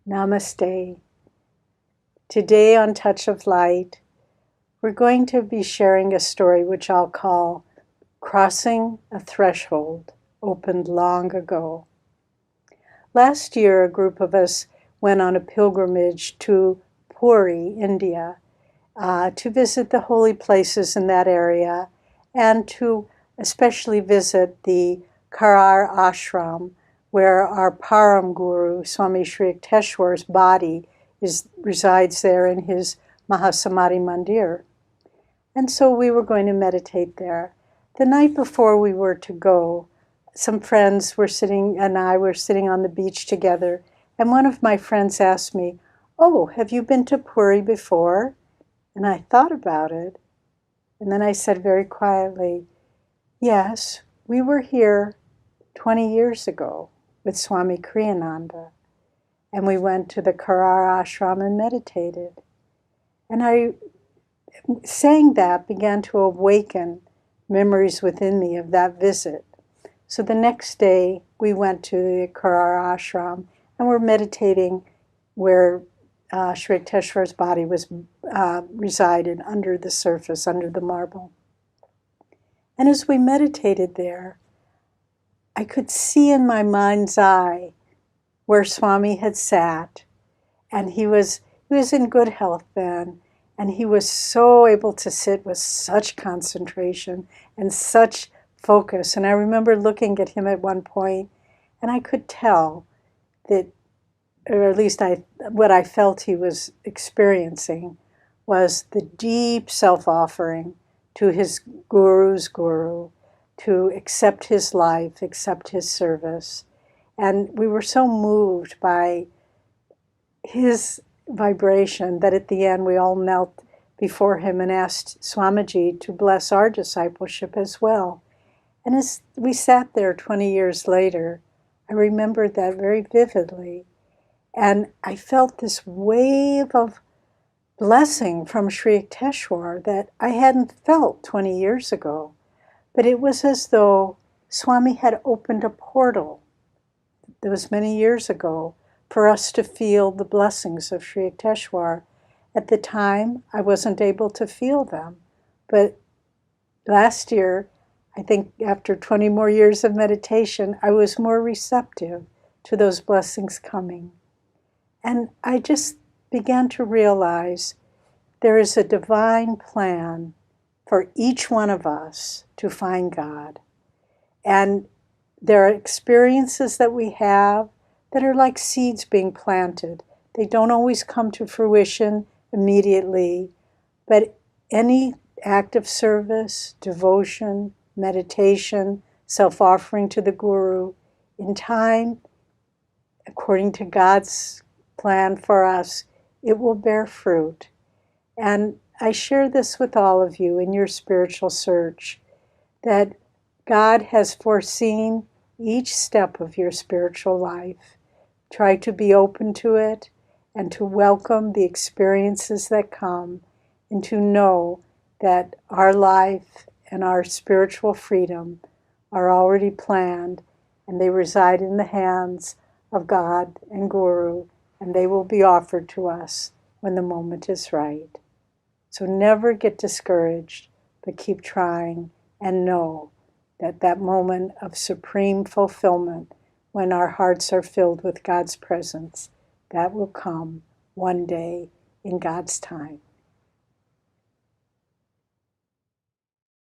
Namaste. Today on Touch of Light, we're going to be sharing a story which I'll call Crossing a Threshold, Opened Long Ago. Last year, a group of us went on a pilgrimage to Puri, India, to visit the holy places in that area and to especially visit the Karar Ashram, where our Param Guru, Swami Sri Yukteswar's body resides there in his Mahasamadhi Mandir. And so we were going to meditate there. The night before we were to go, some friends and I were sitting on the beach together, and one of my friends asked me, "Oh, have you been to Puri before?" And I thought about it, and then I said very quietly, "Yes, we were here 20 years ago with Swami Kriyananda, and we went to the Karar Ashram and meditated." And I, saying that, began to awaken memories within me of that visit. So the next day, we went to the Karar Ashram and were meditating where Sri Yukteswar's body resided under the surface, under the marble. And as we meditated there, I could see in my mind's eye where Swami had sat, and he was in good health then, and he was so able to sit with such concentration and such focus. And I remember looking at him at one point, and I could tell that, or at least what I felt he was experiencing was the deep self-offering to his guru's guru, to accept his life, accept his service. And we were so moved by his vibration that at the end we all knelt before him and asked Swamiji to bless our discipleship as well. And as we sat there 20 years later, I remembered that very vividly. And I felt this wave of blessing from Sri Yukteswar that I hadn't felt 20 years ago. But it was as though Swami had opened a portal that was many years ago for us to feel the blessings of Sri Yukteswar. At the time, I wasn't able to feel them. But last year, I think after 20 more years of meditation, I was more receptive to those blessings coming. And I just began to realize there is a divine plan for each one of us to find God. And there are experiences that we have that are like seeds being planted. They don't always come to fruition immediately, but any act of service, devotion, meditation, self-offering to the Guru, in time, according to God's plan for us, it will bear fruit. And I share this with all of you in your spiritual search, that God has foreseen each step of your spiritual life. Try to be open to it and to welcome the experiences that come, and to know that our life and our spiritual freedom are already planned, and they reside in the hands of God and Guru, and they will be offered to us when the moment is right. So never get discouraged, but keep trying, and know that that moment of supreme fulfillment, when our hearts are filled with God's presence, that will come one day in God's time.